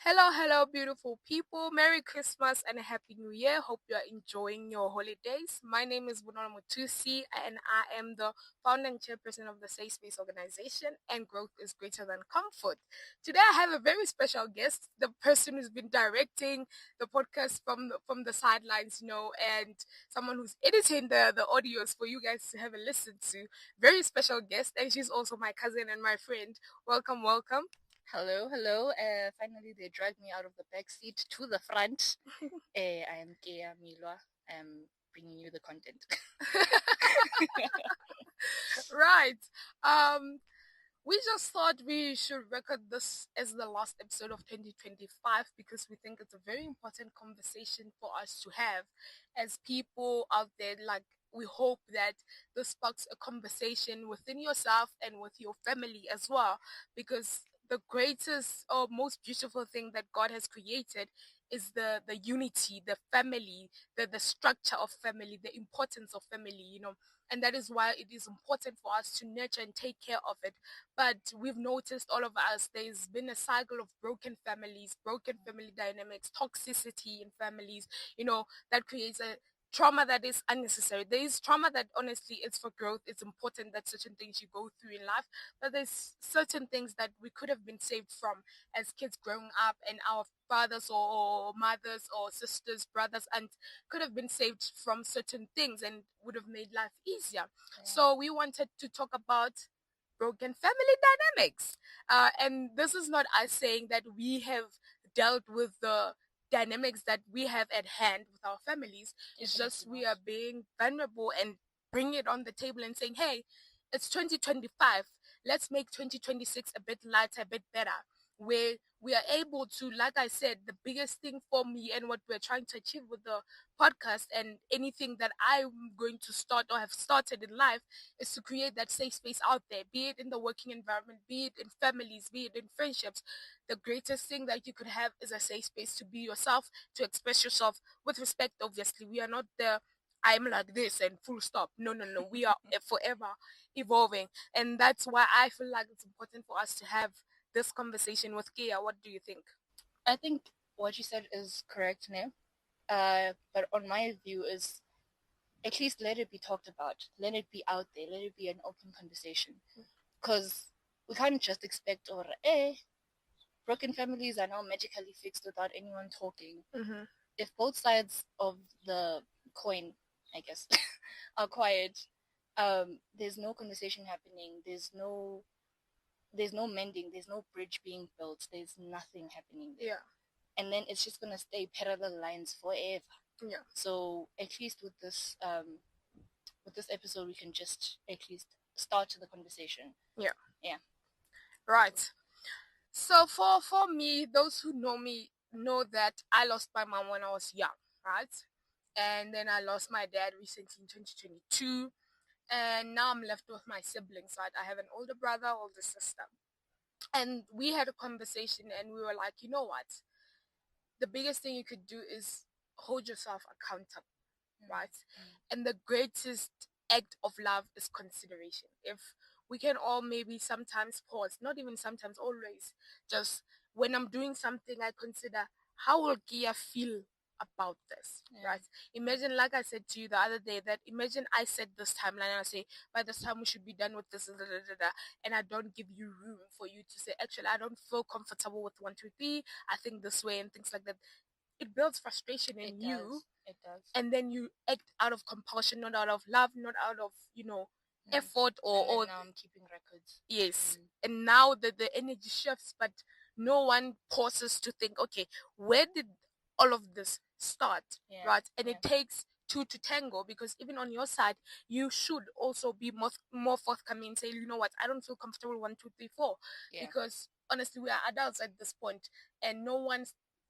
Hello, hello, beautiful people. Merry Christmas and a Happy New Year. Hope you are enjoying your holidays. My name is Bunona Mutusi, and I am the founder and chairperson of the Safe Space organization, and growth is greater than comfort. Today, I have a very special guest, the person who's been directing the podcast from the sidelines, and someone who's editing the audios for you guys to have a listen to. Very special guest, and she's also my cousin and my friend. Welcome, welcome. Hello, hello. Finally, they dragged me out of the back seat to the front. I am Keaoleboga Moiloa. I'm bringing you the content. Right. Um, we just thought we should record this as the last episode of 2025 because we think it's a very important conversation for us to have as people out there. Like, we hope that this sparks a conversation within yourself and with your family as well, because the greatest or most beautiful thing that God has created is the unity, the family, the structure of family, the importance of family. And that is why it is important for us to nurture and take care of it. But we've noticed, all of us, there's been a cycle of broken families, broken family dynamics, toxicity in families, that creates a trauma that is unnecessary. There is trauma that honestly is for growth. It's important that certain things you go through in life, but there's certain things that we could have been saved from as kids growing up, and our fathers or mothers or sisters, brothers, and could have been saved from certain things and would have made life easier. So we wanted to talk about broken family dynamics. And this is not us saying that we have dealt with the dynamics that we have at hand with our families. It's just we are being vulnerable and bring it on the table and saying, hey, it's 2025. Let's make 2026 a bit lighter, a bit better. Where we are able to, like I said, the biggest thing for me and what we're trying to achieve with the podcast and anything that I'm going to start or have started in life is to create that safe space out there, be it in the working environment, be it in families, be it in friendships. The greatest thing that you could have is a safe space to be yourself, to express yourself with respect. Obviously, we are not the I'm like this and full stop. No, no, no. We are forever evolving. And that's why I feel like it's important for us to have this conversation with Kia. What do you think? I think what you said is correct, Neil. But on my view is at least let it be talked about. Let it be out there. Let it be an open conversation. Because we can't just expect, broken families are now magically fixed without anyone talking. Mm-hmm. If both sides of the coin, I guess, are quiet, there's no conversation happening. There's no mending. There's no bridge being built. There's nothing happening there. Yeah. And then it's just gonna stay parallel lines forever. Yeah. So at least with this episode, we can just at least start the conversation. Yeah. Yeah. Right. So for me, those who know me know that I lost my mom when I was young, right? And then I lost my dad recently in 2022. And now I'm left with my siblings, right? I have an older brother, older sister. And we had a conversation and we were like, you know what? The biggest thing you could do is hold yourself accountable, right? And the greatest act of love is consideration. If we can all maybe sometimes pause, not even sometimes, always, just when I'm doing something, I consider how will Gia feel about this, right? Imagine, like I said to you the other day, that imagine I set this timeline and I say, by this time we should be done with this, and I don't give you room for you to say, actually, I don't feel comfortable with 1, 2, 3. I think this way and things like that. It builds frustration in you. It does. And then you act out of compulsion, not out of love, not out of effort or now I'm keeping records. yes. And now the energy shifts, but no one pauses to think, okay, where did all of this start, right? And it takes two to tango, because even on your side you should also be more forthcoming and say, you know what, I don't feel comfortable 1, 2, 3, 4, because honestly we are adults at this point and no one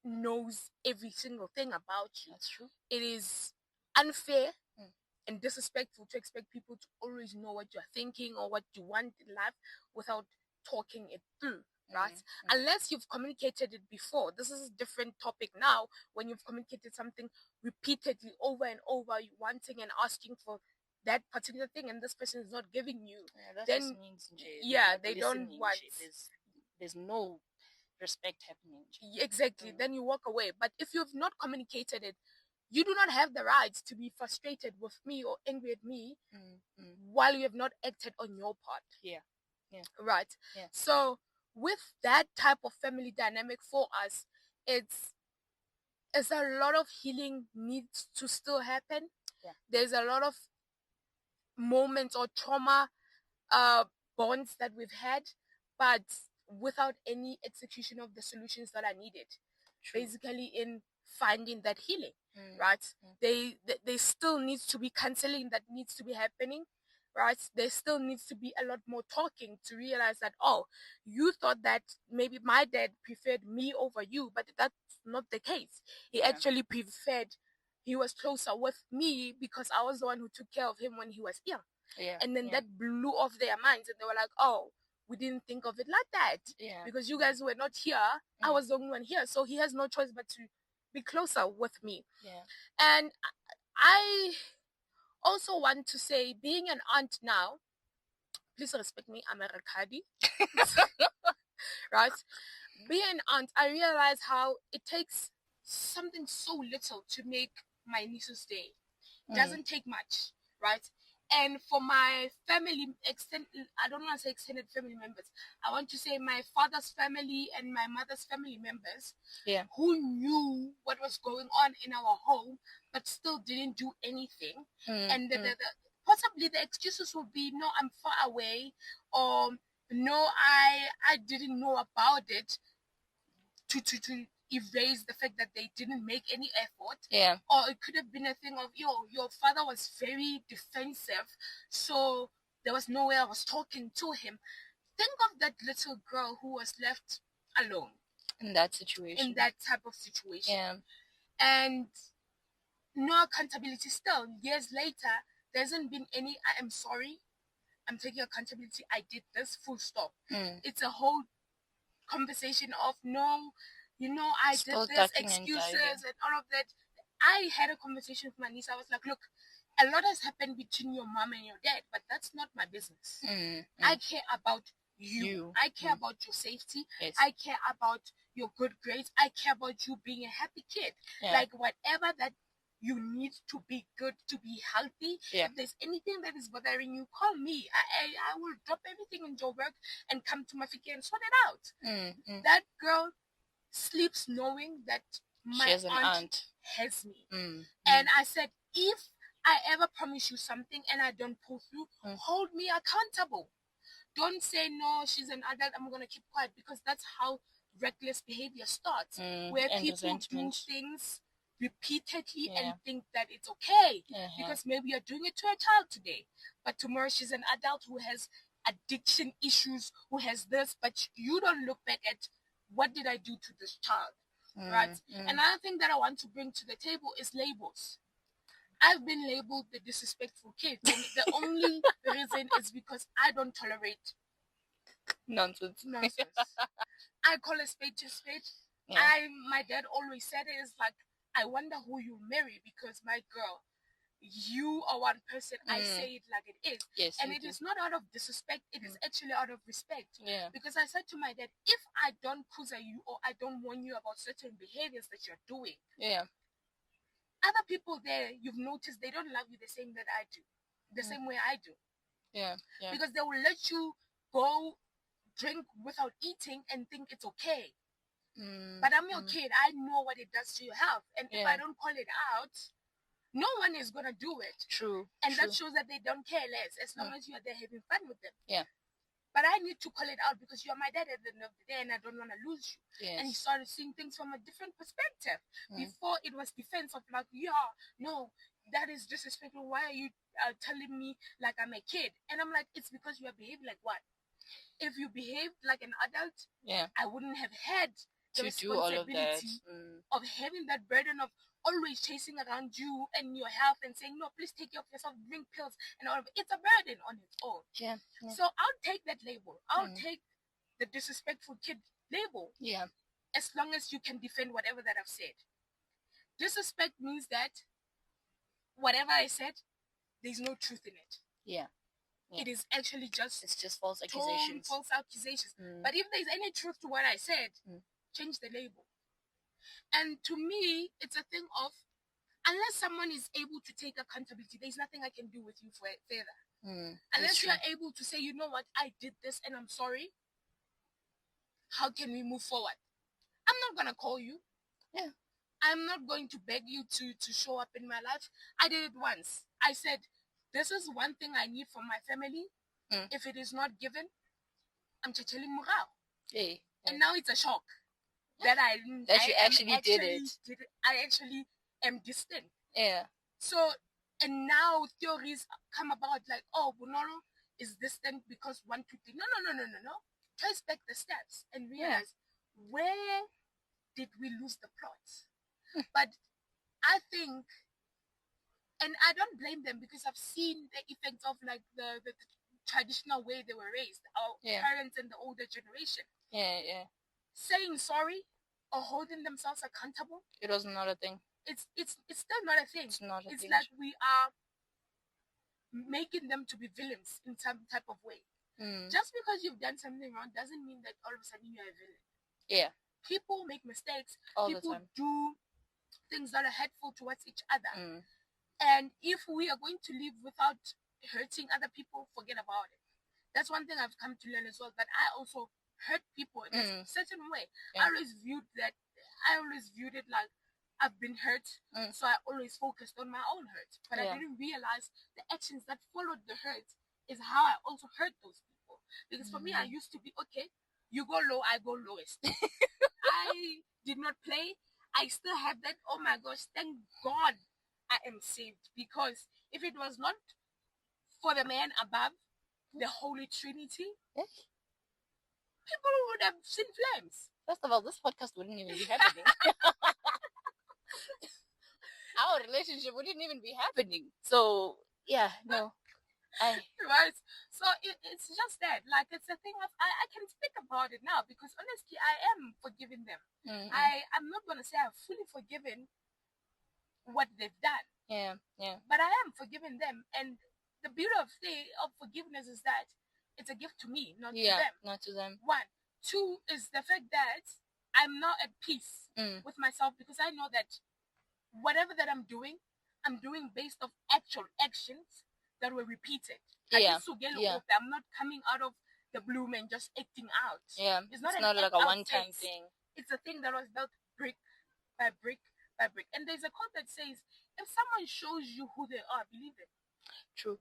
knows every single thing about you. That's true. It is unfair and disrespectful to expect people to always know what you're thinking or what you want in life without talking it through, right? Unless you've communicated it before. This is a different topic now. When you've communicated something repeatedly over and over, you wanting and asking for that particular thing, and this person is not giving you, then they they don't want. there's no respect happening. Exactly. Then you walk away. But if you've not communicated it, you do not have the right to be frustrated with me or angry at me while you have not acted on your part. Yeah. Right. Yeah. So with that type of family dynamic for us, it's a lot of healing needs to still happen. Yeah. There's a lot of moments or trauma bonds that we've had, but without any execution of the solutions that are needed. True. Basically in finding that healing, right? They still needs to be counseling that needs to be happening, right? There still needs to be a lot more talking to realize that, oh, you thought that maybe my dad preferred me over you, but that's not the case. He actually he was closer with me because I was the one who took care of him when he was young. Yeah. And then that blew off their minds and they were like, oh, we didn't think of it like that. Yeah. Because you guys were not here. I was the only one here. So he has no choice but to be closer with me. Yeah. And I also want to say, being an aunt now, please respect me, I'm a Rakadi. Right? Being an aunt, I realize how it takes something so little to make my niece's day. It doesn't take much, right? And for my family, I don't want to say extended family members. I want to say my father's family and my mother's family members, who knew what was going on in our home, but still didn't do anything. And possibly the excuses would be, no, I'm far away, or no, I didn't know about it, to erase the fact that they didn't make any effort. Yeah. Or it could have been a thing of, your father was very defensive, so there was no way I was talking to him. Think of that little girl who was left alone in that situation, in that type of situation. Yeah. And no accountability still. Years later, there hasn't been any, I am sorry, I'm taking accountability, I did this, full stop. It's a whole conversation of, no, I Still did this, excuses and all of that. I had a conversation with my niece. I was like, look, a lot has happened between your mom and your dad, but that's not my business. I care about you. I care about your safety. Yes. I care about your good grades. I care about you being a happy kid. Like whatever that you need to be good, to be healthy. If there's anything that is bothering you, call me. I will drop everything in your work and come to Mafiki and sort it out. That girl sleeps knowing that my aunt has me. And I said, if I ever promise you something and I don't pull through, hold me accountable. Don't say, no, she's an adult, I'm going to keep quiet, because that's how reckless behavior starts, where people do things repeatedly and think that it's okay because maybe you're doing it to a child today, but tomorrow she's an adult who has addiction issues, who has this, but you don't look back at, what did I do to this child? Right? Another thing that I want to bring to the table is labels. I've been labeled the disrespectful kid, and the only reason is because I don't tolerate nonsense. I call a spade a spade. My dad always said it is like, I wonder who you marry, because my girl, you are one person. I say it like it is. Yes, and it is not out of disrespect, it is actually out of respect. Because I said to my dad, if I don't cruiser you or I don't warn you about certain behaviors that you're doing, other people there, you've noticed, they don't love you the same that I do, the same way I do. Because they will let you go drink without eating and think it's okay. But I'm your kid. I know what it does to your health. And if I don't call it out, no one is going to do it. True. And that shows that they don't care less, as long as you are there having fun with them. Yeah. But I need to call it out because you're my dad at the end of the day and I don't want to lose you. Yes. And he started seeing things from a different perspective. Before it was defense of like, no, that is disrespectful. Why are you telling me like I'm a kid? And I'm like, it's because you are behaving like what? If you behaved like an adult, I wouldn't have had the responsibility of having that burden of always chasing around you and your health and saying, no, please take care of yourself, drink pills and all of it. It's a burden on its own. So I'll take that label. I'll take the disrespectful kid label. As long as you can defend whatever that I've said. Disrespect means that whatever I said, there's no truth in it. it is actually it's just false accusations. False accusations. But if there's any truth to what I said, change the label. And to me, it's a thing of, unless someone is able to take accountability, there's nothing I can do with you further. Unless you are able to say, you know what, I did this and I'm sorry. How can we move forward? I'm not going to call you. Yeah. I'm not going to beg you to show up in my life. I did it once. I said, this is one thing I need from my family. If it is not given, I'm chacheli murao. Yeah. And now it's a shock that you actually did it. I actually am distant. Yeah. So, and now theories come about like, oh, Bunoro is distant because 1, 2, 3. No. Trace back the steps and realize where did we lose the plot. But I think, and I don't blame them because I've seen the effects of like the traditional way they were raised, our parents and the older generation. Yeah. Saying sorry or holding themselves accountable. It was not a thing. It's still not a thing. It's not a thing. It's like we are making them to be villains in some type of way. Just because you've done something wrong doesn't mean that all of a sudden you're a villain. Yeah. People make mistakes. All people the time. Do things that are hurtful towards each other. And if we are going to live without hurting other people, forget about it. That's one thing I've come to learn as well, that I also hurt people in a certain way. I always viewed it like I've been hurt, so I always focused on my own hurt. But I didn't realize the actions that followed the hurt is how I also hurt those people. Because for me, I used to be, okay, you go low, I go lowest. I did not play. I still have that. Oh my gosh, thank God I am saved. Because if it was not for the man above, the Holy Trinity, people would have seen flames. First of all, this podcast wouldn't even be happening. Our relationship wouldn't even be happening. So, yeah, no. Right. So it's just that. Like, it's a thing of, I can speak about it now because honestly, I am forgiving them. I'm not going to say I've fully forgiven what they've done. Yeah. But I am forgiving them. And the beauty of forgiveness is that it's a gift to me, not to them. Not to them. 1. 2 is the fact that I'm not at peace with myself because I know that whatever that I'm doing based off actual actions that were repeated. Yeah. I'm not coming out of the bloom and just acting out. Yeah. It's not like a one-time thing. It's a thing that was built brick by brick by brick. And there's a quote that says, if someone shows you who they are, believe it. True.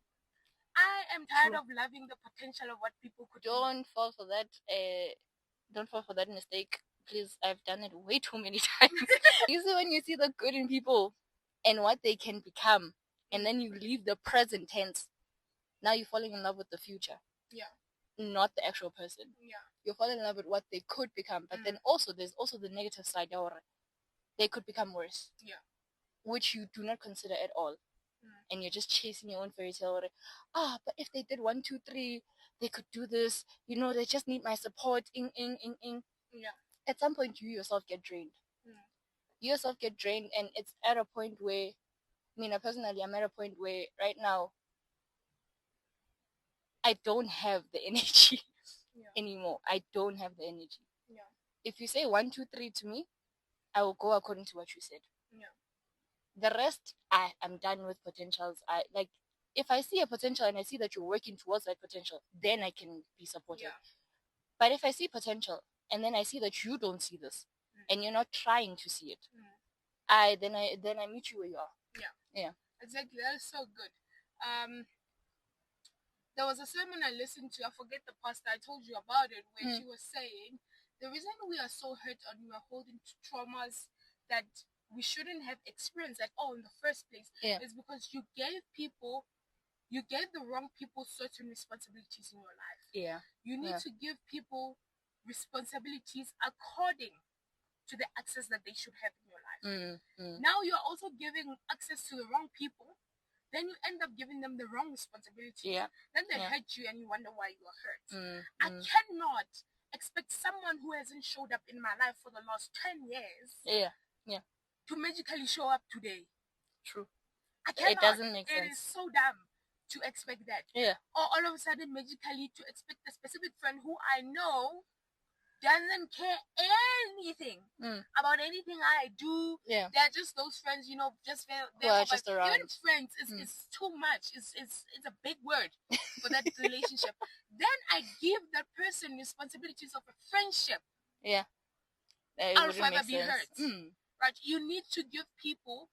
I am tired of loving the potential of what people could Don't fall for that. Don't fall for that mistake. Please, I've done it way too many times. Usually when you see the good in people and what they can become, and then you leave the present tense, now you're falling in love with the future. Yeah. Not the actual person. Yeah. You're falling in love with what they could become. But then also, there's also the negative side. They could become worse. Yeah. Which you do not consider at all. And you're just chasing your own fairy tale. But if they did 1, 2, 3, they could do this. They just need my support. Yeah. At some point, you yourself get drained. You yourself get drained, and it's at a point where, personally, I'm at a point where right now, I don't have the energy anymore. I don't have the energy. Yeah. If you say 1, 2, 3 to me, I will go according to what you said. Yeah. The rest, I'm done with potentials. If I see a potential and I see that you're working towards that potential, then I can be supportive. Yeah. But if I see potential and then I see that you don't see this and you're not trying to see it, then I meet you where you are. Yeah. Exactly. That's so good. There was a sermon I listened to. I forget the pastor. I told you about it, where she was saying the reason we are so hurt and we are holding traumas that we shouldn't have experienced at all in the first place is because you gave the wrong people certain responsibilities in your life. Yeah. You need to give people responsibilities according to the access that they should have in your life. Now you're also giving access to the wrong people. Then you end up giving them the wrong responsibility. Yeah. Then they hurt you and you wonder why you are hurt. I cannot expect someone who hasn't showed up in my life for the last 10 years to magically show up today. True. I cannot. It doesn't make sense. It is so dumb to expect that. Yeah. Or all of a sudden, magically, to expect a specific friend who I know doesn't care anything about anything I do. Yeah. They're just those friends, just there. Just around. Even friends is too much. It's a big word for that relationship. Then I give that person responsibilities of a friendship. Yeah. I'll forever be hurt. Right? You need to give people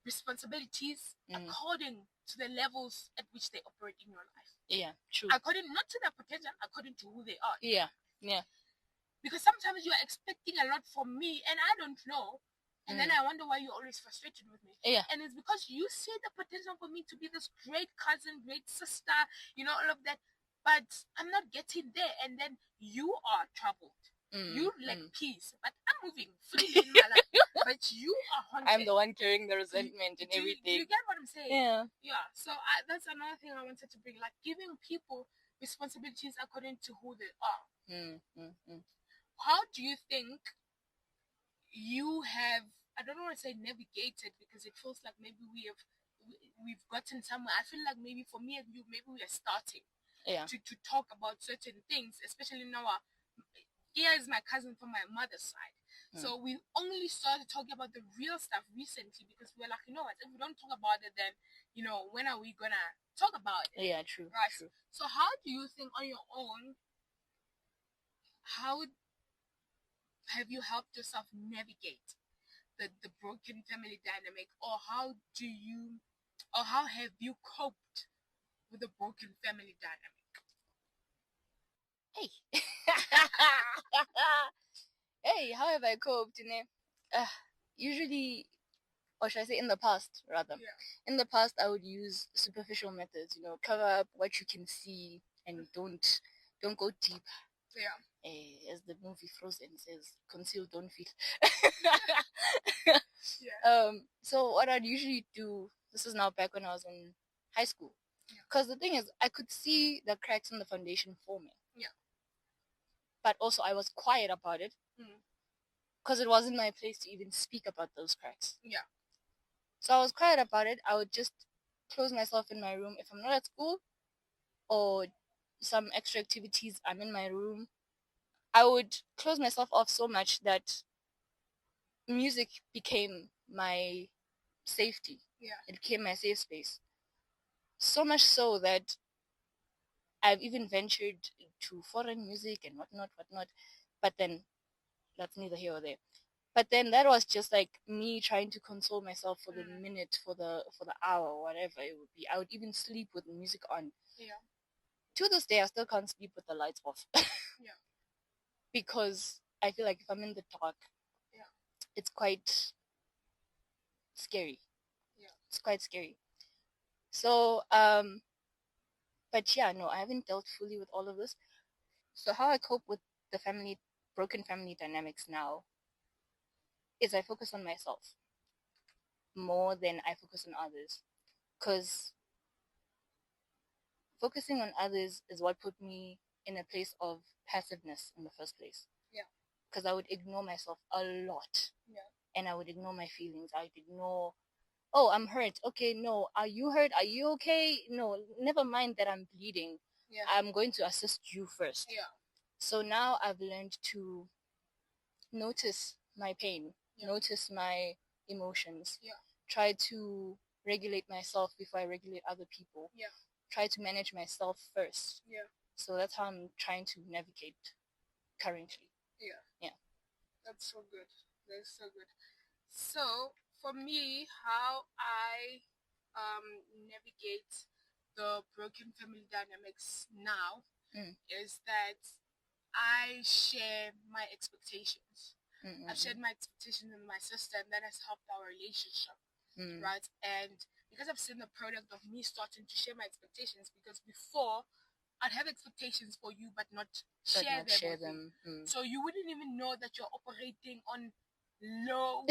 responsibilities according to the levels at which they operate in your life. Yeah, true. According not to their potential, according to who they are. Yeah. Yeah. Because sometimes you're expecting a lot from me and I don't know. And then I wonder why you're always frustrated with me. Yeah. And it's because you see the potential for me to be this great cousin, great sister, all of that. But I'm not getting there. And then you are troubled. You like peace. But I'm moving freely in my life. But you are haunted. I'm the one carrying the resentment and everything. Do you get what I'm saying? Yeah. Yeah. So that's another thing I wanted to bring. Like giving people responsibilities according to who they are. How do you think you have, I don't want to say navigated because it feels like maybe we've gotten somewhere. I feel like maybe for me and you, maybe we are starting to talk about certain things, especially now. Here is my cousin from my mother's side. So we only started talking about the real stuff recently because we were like, what, if we don't talk about it, then, when are we going to talk about it? Yeah, true. Right. True. So how do you think on your own, how have you helped yourself navigate the broken family dynamic, or how have you coped with the broken family dynamic? Hey. Hey, how have I coped? Usually, or should I say in the past, rather. Yeah. In the past, I would use superficial methods, cover up what you can see and don't go deep. Yeah. As the movie Frozen says, conceal, don't feel. Yeah. So what I'd usually do, this is now back when I was in high school, because the thing is, I could see the cracks in the foundation forming. Yeah. But also, I was quiet about it, because it wasn't my place to even speak about those cracks. Yeah. So I was quiet about it. I would just close myself in my room. If I'm not at school or some extra activities, I'm in my room. I would close myself off so much that music became my safety. Yeah. It became my safe space. So much so that I've even ventured to foreign music and whatnot. But then that's neither here or there. But then that was just like me trying to console myself for the minute, for the hour, whatever it would be. I would even sleep with music on. Yeah. To this day, I still can't sleep with the lights off. Yeah. Because I feel like if I'm in the dark, it's quite scary. Yeah. It's quite scary. So, but yeah, no, I haven't dealt fully with all of this. So how I cope with the broken family dynamics now is I focus on myself more than I focus on others. Because focusing on others is what put me in a place of passiveness in the first place. Yeah. Because I would ignore myself a lot. Yeah. And I would ignore my feelings. I would ignore, oh, I'm hurt. Okay, no. Are you hurt? Are you okay? No, never mind that I'm bleeding. Yeah. I'm going to assist you first. Yeah. So now I've learned to notice my pain, notice my emotions, try to regulate myself before I regulate other people, try to manage myself first. Yeah. So that's how I'm trying to navigate currently. Yeah. That's so good. That's so good. So for me, how I navigate the broken family dynamics now is that I share my expectations. I've shared my expectations with my sister, and that has helped our relationship, right? And because I've seen the product of me starting to share my expectations, because before I'd have expectations for you, but not share them. So you wouldn't even know that you're operating on low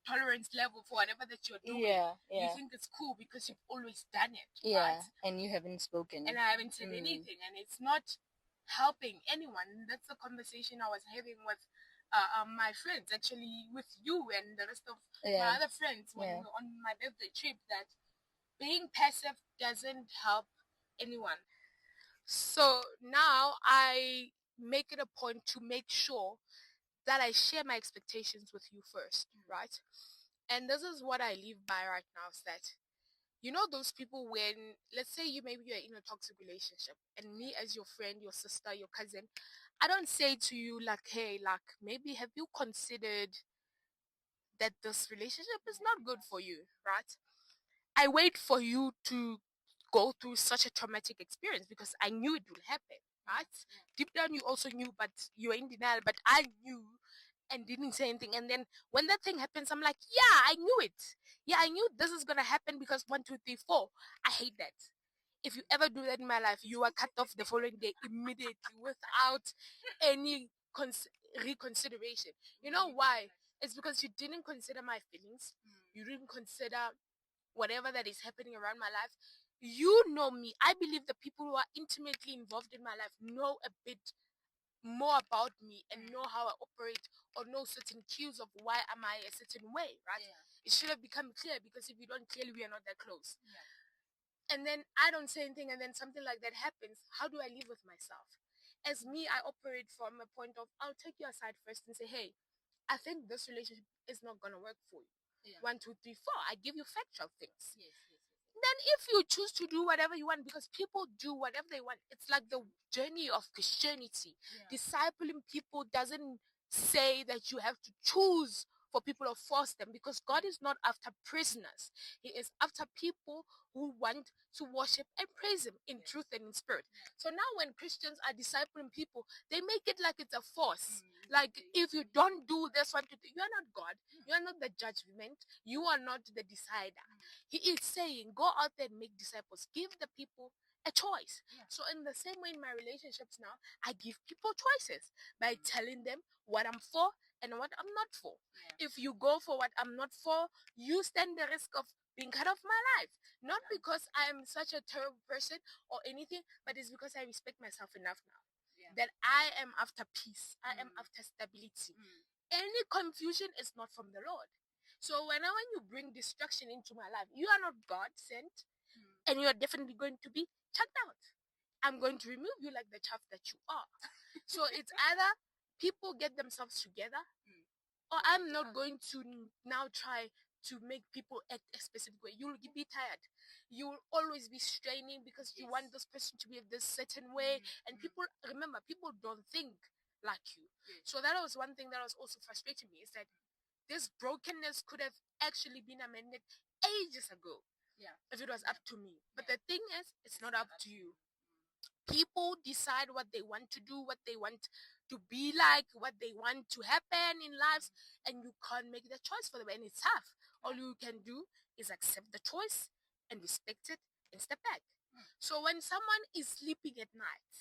tolerance level for whatever that you're doing. You think it's cool because you've always done it. Right? And you haven't spoken. And I haven't said anything, and it's not helping anyone. That's the conversation I was having with my friends, actually with you and the rest of my other friends when we were on my birthday trip, that being passive doesn't help anyone. So now I make it a point to make sure that I share my expectations with you first, right? And this is what I live by right now, is that you know those people when, let's say, maybe you're in a toxic relationship and me as your friend, your sister, your cousin, I don't say to you like, hey, like, maybe have you considered that this relationship is not good for you, right? I wait for you to go through such a traumatic experience because I knew it would happen, right? Deep down, you also knew, but you were in denial. But I knew and didn't say anything. And then when that thing happens, I'm like, yeah, I knew it. Yeah, I knew this is gonna happen because one, two, three, four. I hate that. If you ever do that in my life, you are cut off the following day immediately without any reconsideration. You know why? It's because you didn't consider my feelings. You didn't consider whatever that is happening around my life. You know me. I believe the people who are intimately involved in my life know a bit more about me and know how I operate or know certain cues of why am I a certain way, right? It should have become clear because if you don't, clearly we are not that close. And then I don't say anything and then something like that happens. How do I live with myself? As me, I operate from a point of I'll take you aside first and say, hey, I think this relationship is not gonna work for you. One, two, three, four. I give you factual things. Then if you choose to do whatever you want, because people do whatever they want, it's like the journey of Christianity. Discipling people doesn't say that you have to choose for people or force them, because God is not after prisoners. He is after people who want to worship and praise him in truth and in spirit. So now when Christians are discipling people, they make it like it's a force. Like, if you don't do this one, you are not God. You are not the judgment. You are not the decider. He is saying, go out there and make disciples. Give the people a choice. So in the same way in my relationships now, I give people choices by telling them what I'm for and what I'm not for. If you go for what I'm not for, you stand the risk of being cut off my life. Not because I am such a terrible person or anything, but it's because I respect myself enough now. That I am after peace. I am after stability. Any confusion is not from the Lord. So when you bring destruction into my life, you are not God sent, and you are definitely going to be chucked out. I'm going to remove you like the chaff that you are. So it's either people get themselves together, or I'm not going to now try to make people act a specific way. You'll be tired. You will always be straining because you want this person to be this certain way. And people, remember, people don't think like you. So that was one thing that was also frustrating me, is that this brokenness could have actually been amended ages ago if it was up to me. But the thing is, it's not up to you. People decide what they want to do, what they want to be like, what they want to happen in lives, and you can't make the choice for them, and it's tough. All you can do is accept the choice and respect it and step back. So when someone is sleeping at night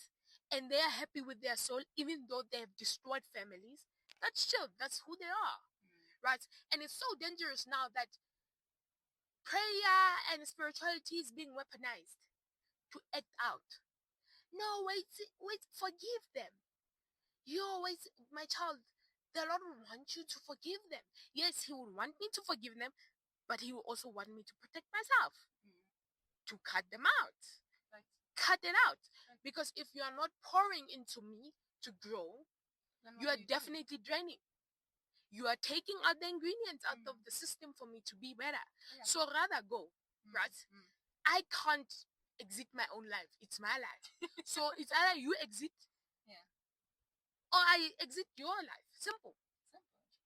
and they are happy with their soul, even though they have destroyed families, that's chill. That's who they are, right? And it's so dangerous now that prayer and spirituality is being weaponized to act out. No, wait, wait, forgive them. You always, my child, the Lord will want you to forgive them. Yes, He will want me to forgive them, but He will also want me to protect myself, to cut them out. Cut it out. Because if you are not pouring into me to grow, you are definitely draining. You are taking out the ingredients out of the system for me to be better. So rather go, right? I can't exit my own life. It's my life. So it's either you exit or I exit your life. Simple.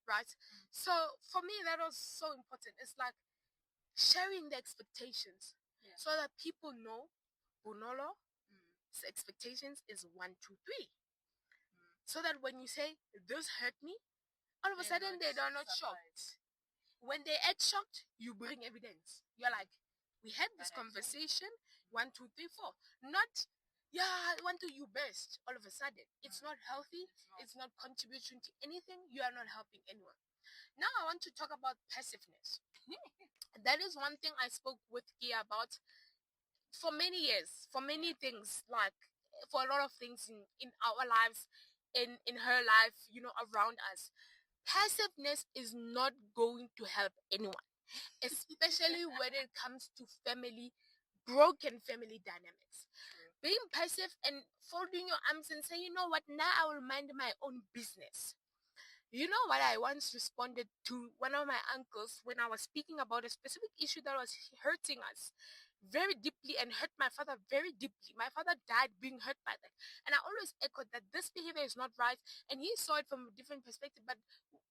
Right? So for me, that was so important. It's like sharing the expectations so that people know Bonolo, expectations is 1, 2, 3. So that when you say, this hurt me, all of a sudden they are not shocked. When they act shocked, you bring evidence. You're like, we had this conversation, 1, 2, 3, 4. Not, yeah, I want to you best all of a sudden. It's not healthy. It's not contributing to anything. You are not helping anyone. Now I want to talk about passiveness. That is one thing I spoke with Kia about for many years, for many things, like for a lot of things in our lives, in her life, around us. Passiveness is not going to help anyone. especially when it comes to broken family dynamics. Being passive and folding your arms and saying, you know what, now I will mind my own business. You know what I once responded to one of my uncles when I was speaking about a specific issue that was hurting us very deeply and hurt my father very deeply. My father died being hurt by that. And I always echoed that this behavior is not right. And he saw it from a different perspective. But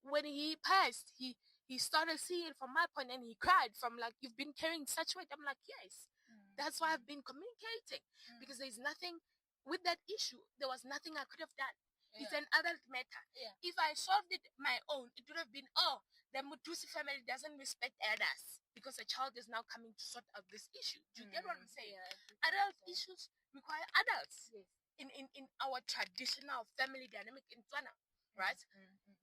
when he passed, he started seeing it from my point and he cried from like, you've been carrying such weight. I'm like, yes, that's why I've been communicating. Because there's nothing with that issue. There was nothing I could have done. It's an adult matter. If I solved it my own, it would have been, oh, the Mutusi family doesn't respect elders because a child is now coming to sort out this issue. Do you get what I'm saying? Adult issues require adults in our traditional family dynamic in Tswana, right?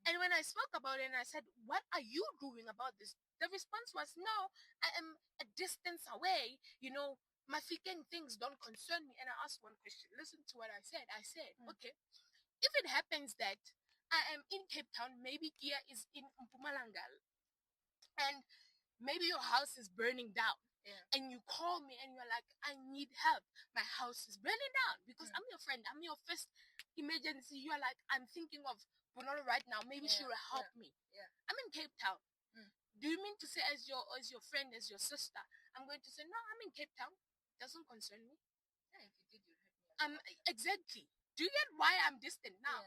And when I spoke about it and I said, what are you doing about this? The response was, no, I am a distance away. You know, my freaking things don't concern me. And I asked one question. Listen to what I said. I said, okay, if it happens that I am in Cape Town, maybe Kia is in Mpumalanga, and maybe your house is burning down, and you call me and you're like, I need help. My house is burning down because I'm your friend. I'm your first emergency. You're like, I'm thinking of Bonolo right now. Maybe she will help me. I'm in Cape Town. Do you mean to say as your friend, as your sister, I'm going to say, no, I'm in Cape Town. Doesn't concern me. If you did, you'd hurt me. Exactly. Do you get why I'm distant now?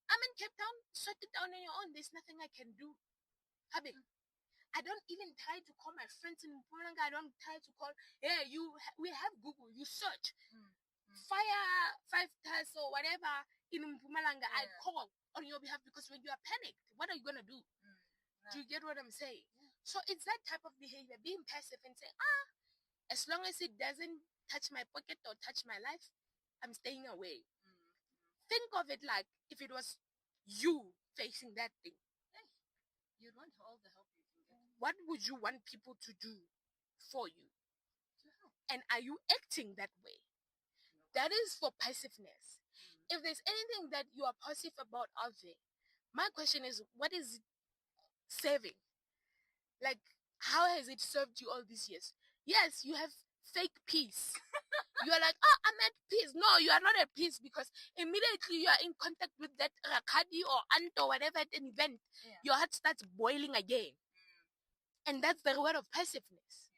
I'm in Cape Town. Sort it down on your own. There's nothing I can do. Habi, I don't even try to call my friends in Mpumalanga. I don't try to call. Yeah, we have Google. You search fire 5 stars or whatever in Mpumalanga. I call on your behalf because when you are panicked, what are you gonna do? Do you get what I'm saying? So it's that type of behavior, being passive and saying, as long as it doesn't touch my pocket or touch my life, I'm staying away. Think of it like if it was you facing that thing. You'd want all the help you can get. What would you want people to do for you? And are you acting that way? That is for passiveness. If there's anything that you are passive about out there, my question is, what is it serving? Like, how has it served you all these years? Yes, you have fake peace. You are like, oh, I'm at peace. No, you are not at peace because immediately you are in contact with that rakadi or aunt or whatever at an event, your heart starts boiling again. And that's the reward of passiveness.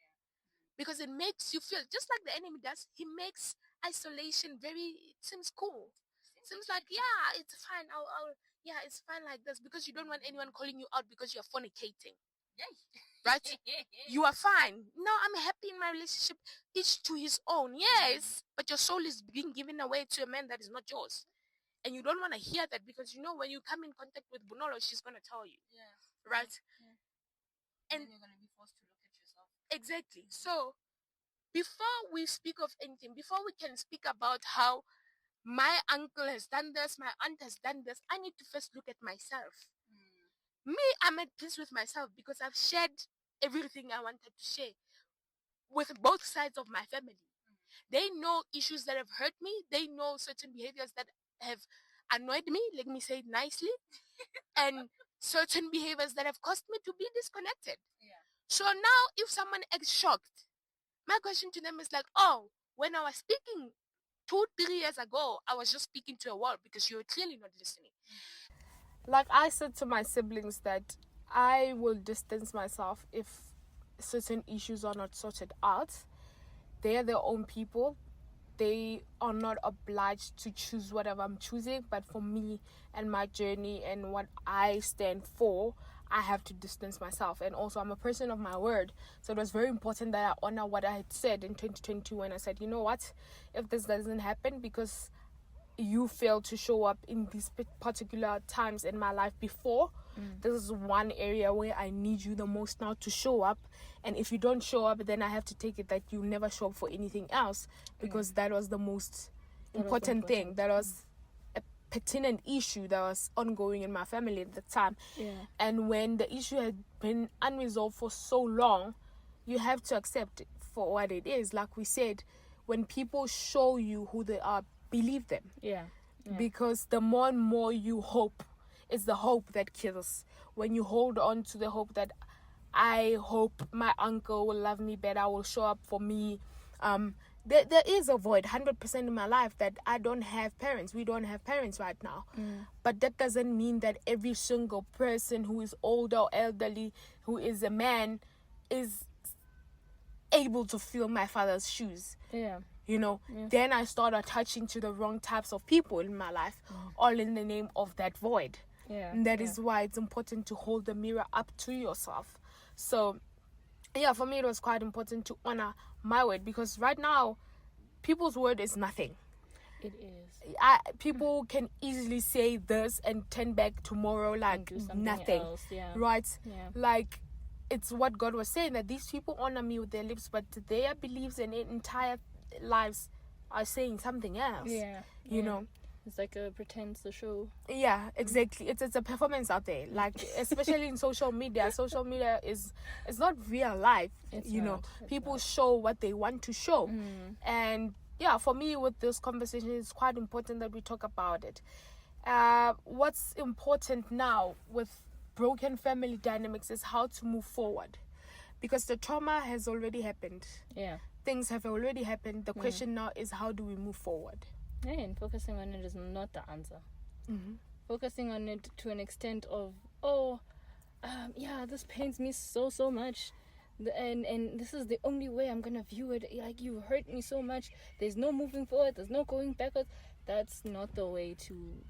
Because it makes you feel, just like the enemy does, he makes isolation it seems cool. Seems like, yeah, it's fine. It's fine like this because you don't want anyone calling you out because you're fornicating. Right? You are fine. No, I'm happy in my relationship. Each to his own. Yes, but your soul is being given away to a man that is not yours. And you don't want to hear that because you know when you come in contact with Bonolo, she's going to tell you. Right? And you're going to be forced to look at yourself. Exactly. So, before we speak of anything, before we can speak about how my uncle has done this, my aunt has done this, I need to first look at myself. Me, I'm at peace with myself because I've shared everything I wanted to share with both sides of my family. They know issues that have hurt me. They know certain behaviors that have annoyed me, let me say it nicely, and certain behaviors that have caused me to be disconnected. So now if someone acts shocked, my question to them is like, oh, when I was speaking 2-3 years ago, I was just speaking to a wall because you were clearly not listening. Like I said to my siblings that I will distance myself if certain issues are not sorted out. They are their own people. They are not obliged to choose whatever I'm choosing, but for me and my journey and what I stand for, I have to distance myself. And also I'm a person of my word, so it was very important that I honor what I had said in 2022 when I said, you know what, if this doesn't happen because you failed to show up in these particular times in my life before, this is one area where I need you the most now to show up. And if you don't show up, then I have to take it that you never show up for anything else, because that was the most important thing. That was a pertinent issue that was ongoing in my family at the time. And when the issue had been unresolved for so long, you have to accept it for what it is. Like we said, when people show you who they are, believe them. Because the more and more you hope, it's the hope that kills. When you hold on to the hope that I hope my uncle will love me better, will show up for me. There is a void 100% in my life that I don't have parents. We don't have parents right now. But that doesn't mean that every single person who is older or elderly, who is a man, is able to fill my father's shoes. Yeah. Then I start attaching to the wrong types of people in my life, all in the name of that void. And that is why it's important to hold the mirror up to yourself. So for me it was quite important to honor my word, because right now people's word is nothing. It is. People can easily say this and turn back tomorrow like nothing else. right? Yeah. It's what God was saying, that these people honor me with their lips, but their beliefs and entire lives are saying something else. You know, it's like a pretend show. Yeah, exactly. It's a performance out there, like especially in social media. Social media it's not real life. People show what they want to show. And for me with this conversation, it's quite important that we talk about it. What's important now with broken family dynamics is how to move forward, because the trauma has already happened. Things have already happened. The question now is, how do we move forward? And focusing on it is not the answer. Focusing on it to an extent of, this pains me so much, and this is the only way I'm gonna view it. Like, you hurt me so much. There's no moving forward. There's no going backwards. That's not the way to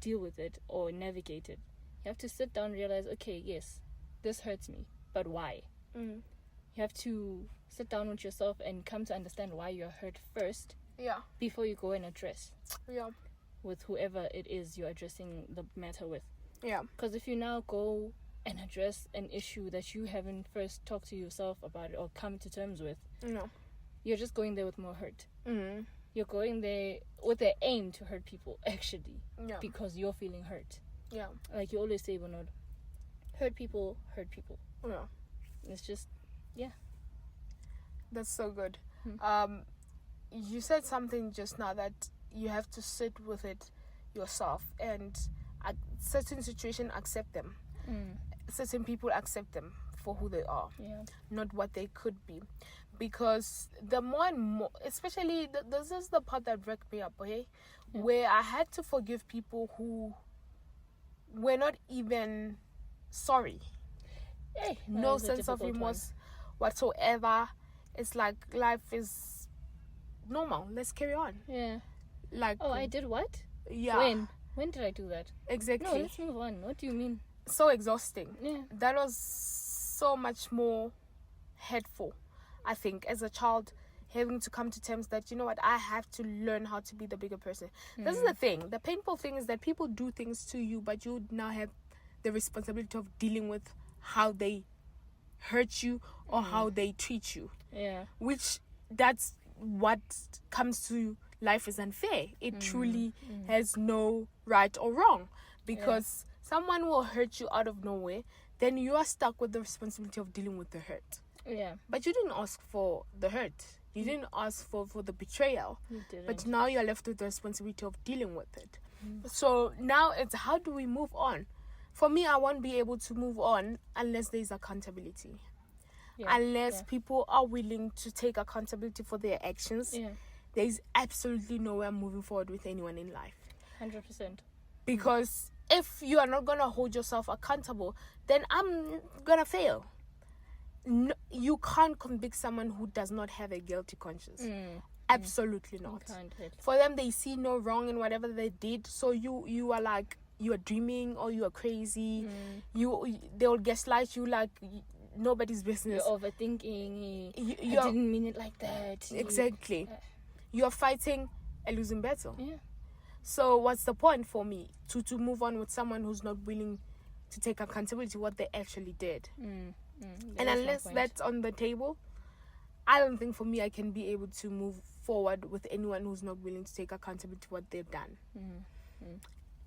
deal with it or navigate it. You have to sit down and realize, okay, yes, this hurts me, but why? You have to sit down with yourself and come to understand why you're hurt first. Before you go and address with whoever it is you're addressing the matter with. Because if you now go and address an issue that you haven't first talked to yourself about it or come to terms with, you're just going there with more hurt. You're going there with the aim to hurt people, actually, because you're feeling hurt. Like you always say, Bernard, hurt people. It's just, that's so good. You said something just now that you have to sit with it yourself, and certain situations accept them. Certain people accept them for who they are, not what they could be. Because the more and more, especially this is the part that wrecked me up, okay? Where I had to forgive people who were not even sorry. No sense of remorse whatsoever. It's like life is normal. Let's carry on. Like, I did what? When did I do that? Exactly. No, let's move on. What do you mean? So exhausting. That was so much more hurtful, I think, as a child, having to come to terms that, you know what, I have to learn how to be the bigger person. This is the thing. The painful thing is that people do things to you, but you now have the responsibility of dealing with how they hurt you or how they treat you. Which, that's what comes to life is unfair. It truly has no right or wrong, because someone will hurt you out of nowhere, then you are stuck with the responsibility of dealing with the hurt. But you didn't ask for the hurt. You didn't ask for the betrayal. But now you're left with the responsibility of dealing with it. So now it's, how do we move on? For me, I won't be able to move on unless there's accountability. Unless people are willing to take accountability for their actions, there's absolutely no way I'm moving forward with anyone in life. 100%. Because if you are not going to hold yourself accountable, then I'm going to fail. No, you can't convict someone who does not have a guilty conscience. Absolutely not. For them, they see no wrong in whatever they did. So you are like, you are dreaming or you are crazy. They'll gaslight you like nobody's business. You're overthinking. I didn't mean it like that. Exactly. You're fighting a losing battle. So what's the point for me to move on with someone who's not willing to take accountability what they actually did? And unless that's on the table, I don't think for me I can be able to move forward with anyone who's not willing to take accountability what they've done.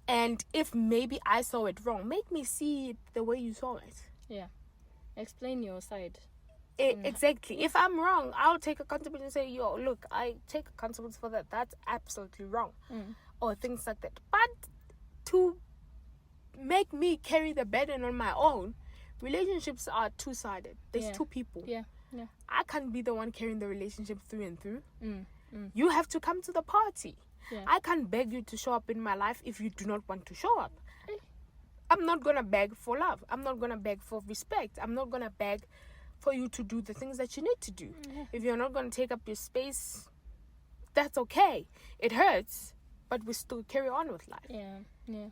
And if maybe I saw it wrong, make me see it the way you saw it. Explain your side. Exactly. If I'm wrong, I'll take accountability and say, yo, look, I take accountability for that. That's absolutely wrong. Or things like that. But to make me carry the burden on my own relationships are two-sided. There's two people. Yeah. I can't be the one carrying the relationship through and through. Mm. You have to come to the party. Yeah. I can't beg you to show up in my life if you do not want to show up. I'm not going to beg for love. I'm not going to beg for respect. I'm not going to beg for you to do the things that you need to do. If you're not going to take up your space, that's okay. It hurts, but we still carry on with life. Yeah.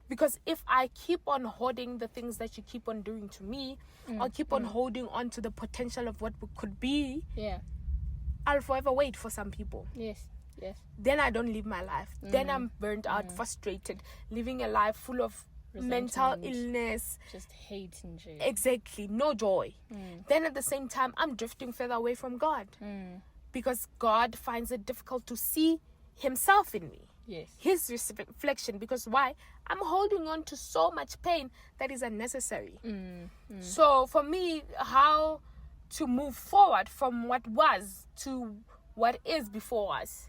Because if I keep on hoarding the things that you keep on doing to me, or keep on holding on to the potential of what could be, I'll forever wait for some people. Yes. Then I don't live my life. Then I'm burnt out, frustrated, living a life full of mental illness, just hate and shit. Exactly, no joy. Then at the same time, I'm drifting further away from God, because God finds it difficult to see himself in me. Yes. His reflection. Because why? I'm holding on to so much pain that is unnecessary. So for me, how to move forward from what was to what is before us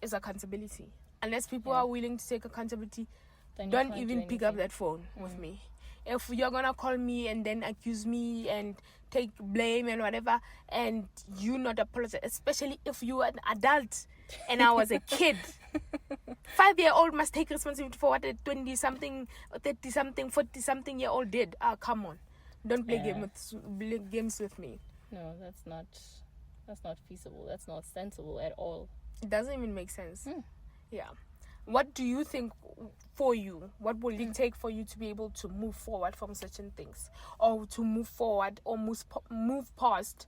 is accountability. Unless people are willing to take accountability, don't even pick up that phone with me. If you're gonna call me and then accuse me and take blame and whatever, and you not apologize, especially if you are an adult and I was a kid. 5-year-old must take responsibility for what a 20-something, 30-something, 40-something year old did. Come on, don't play games with me. No, that's not feasible. That's not sensible at all. It doesn't even make sense. Yeah. What do you think for you? What will it take for you to be able to move forward from certain things, or to move forward or move past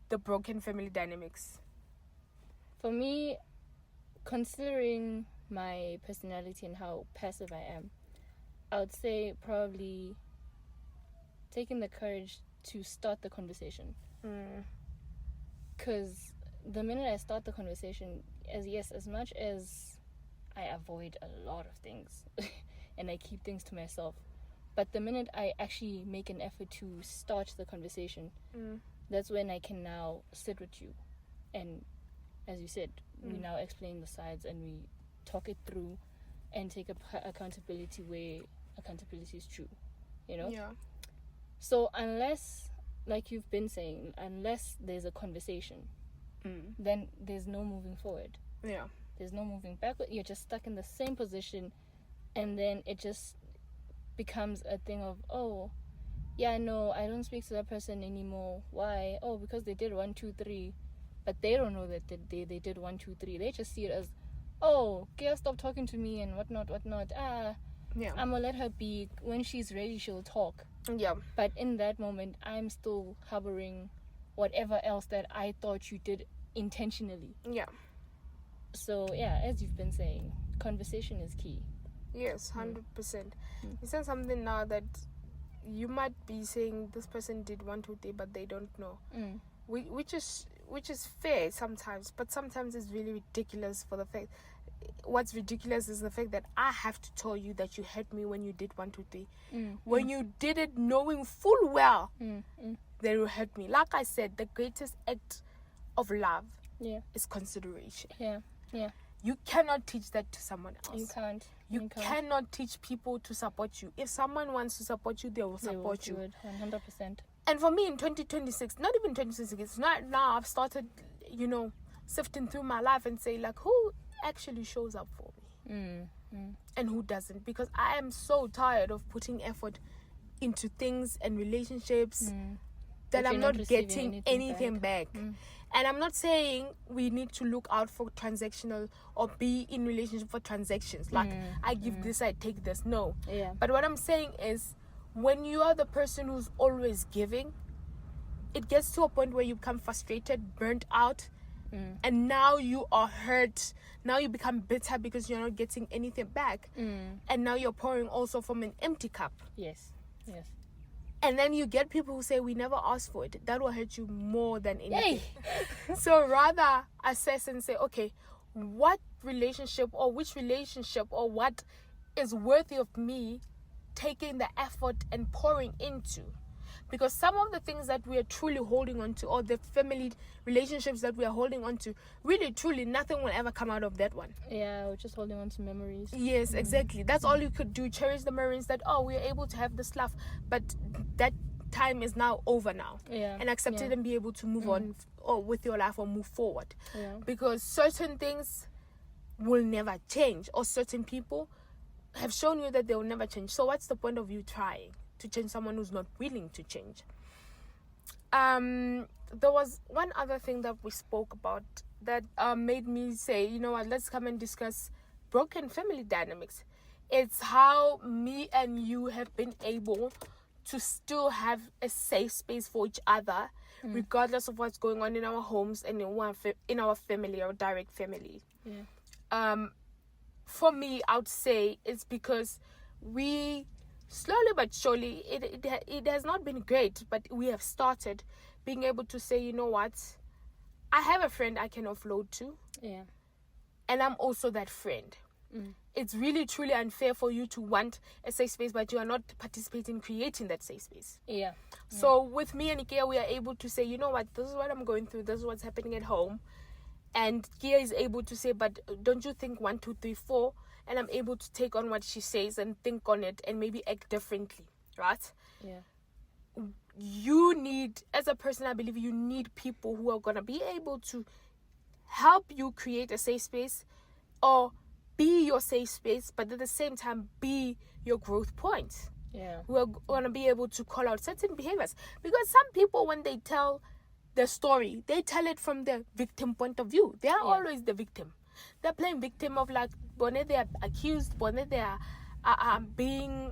the broken family dynamics? For me, considering my personality and how passive I am, I would say probably taking the courage to start the conversation. Because the minute I start the conversation, as much as I avoid a lot of things and I keep things to myself, but the minute I actually make an effort to start the conversation, that's when I can now sit with you, and as you said, we now explain the sides and we talk it through and take accountability where accountability is true, So unless, like you've been saying, unless there's a conversation, then there's no moving forward. There's no moving backward. You're just stuck in the same position, and then it just becomes a thing of, I don't speak to that person anymore. Why? Because they did 1, 2, 3, but they don't know that they did 1, 2, 3. They just see it as, Kia, stop talking to me and whatnot. I'm gonna let her be. When she's ready, she'll talk. But in that moment, I'm still harboring whatever else that I thought you did intentionally. So, as you've been saying, conversation is key. Yes, 100%. You said something now that you might be saying this person did 1, 2, 3, but they don't know. Which is fair sometimes, but sometimes it's really ridiculous for the fact. What's ridiculous is the fact that I have to tell you that you hurt me when you did 1, 2, 3. When you did it knowing full well that you hurt me. Like I said, the greatest act of love is consideration. You cannot teach that to someone else. You cannot teach people to support you. If someone wants to support you, they will support you. 100%. And for me in 2026, not even 2026, it's not now I've started, sifting through my life and say, like, who actually shows up for me and who doesn't, because I am so tired of putting effort into things and relationships that I'm not getting anything back. And I'm not saying we need to look out for transactional or be in relationship for transactions, like I give this, I take this. No. But what I'm saying is, when you are the person who's always giving, it gets to a point where you become frustrated, burnt out, and now you are hurt. Now you become bitter because you're not getting anything back. And now you're pouring also from an empty cup. Yes. And then you get people who say, we never asked for it. That will hurt you more than anything. So rather assess and say, okay, what relationship or which relationship or what is worthy of me taking the effort and pouring into? because some of the things that we are truly holding on to, or the family relationships that we are holding on to, really truly nothing will ever come out of that one. Yeah, we're just holding on to memories. Yes, exactly. That's all you could do. Cherish the memories that, oh, we're able to have this laugh, but that time is now over now. Yeah. And accept it and be able to move on or with your life or move forward. Yeah. Because certain things will never change, or certain people have shown you that they will never change. So what's the point of you trying to change someone who's not willing to change? There was one other thing that we spoke about that made me say, you know what, let's come and discuss broken family dynamics. It's how me and you have been able to still have a safe space for each other, regardless of what's going on in our homes and in our family, our direct family. Yeah. For me, I would say it's because we slowly but surely, it has not been great, but we have started being able to say, you know what, I have a friend I can offload to. Yeah. And I'm also that friend. It's really truly unfair for you to want a safe space, but you are not participating in creating that safe space. Yeah. So with me and Ikea, we are able to say, you know what, this is what I'm going through, this is what's happening at home. And Kia is able to say, but don't you think 1, 2, 3, 4? And I'm able to take on what she says and think on it and maybe act differently, right? Yeah. You need, as a person, I believe you need people who are going to be able to help you create a safe space, or be your safe space, but at the same time be your growth point. Yeah. Who are going to be able to call out certain behaviors. Because some people, when they tell the story, they tell it from the victim point of view. They are always the victim. They're playing victim of, like, when they are accused, when they are being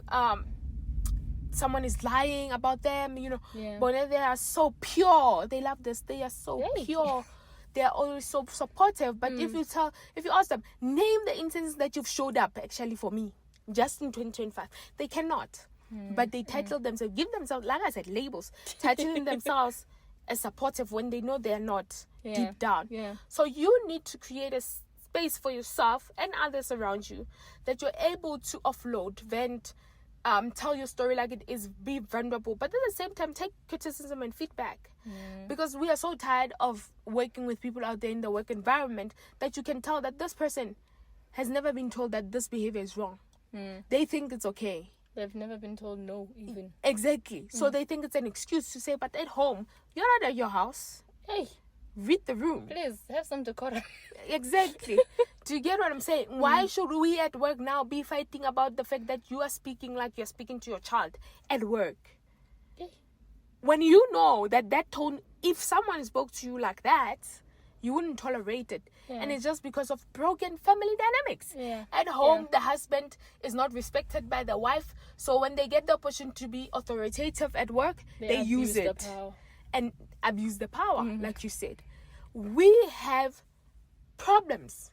someone is lying about them, you know. When they are so pure, they love this, they are so pure, they are always so supportive. But if you ask them, name the instances that you've showed up actually for me just in 2025, they cannot. But they title themselves, give themselves, like I said, labels, titling themselves as supportive when they know they are not deep down. So you need to create a space for yourself and others around you that you're able to offload, vent, tell your story like it is, be vulnerable, but at the same time take criticism and feedback. Because we are so tired of working with people out there in the work environment that you can tell that this person has never been told that this behavior is wrong. They think it's okay. They've never been told no, even. Exactly. So they think it's an excuse to say, but at home, you're not at your house. Hey, read the room. Please, have some decorum. Exactly. Do you get what I'm saying? Why should we at work now be fighting about the fact that you are speaking like you're speaking to your child at work? When you know that tone, if someone spoke to you like that, you wouldn't tolerate it. And it's just because of broken family dynamics. At home, the husband is not respected by the wife. So when they get the opportunity to be authoritative at work, they use it and abuse the power, like you said. We have problems.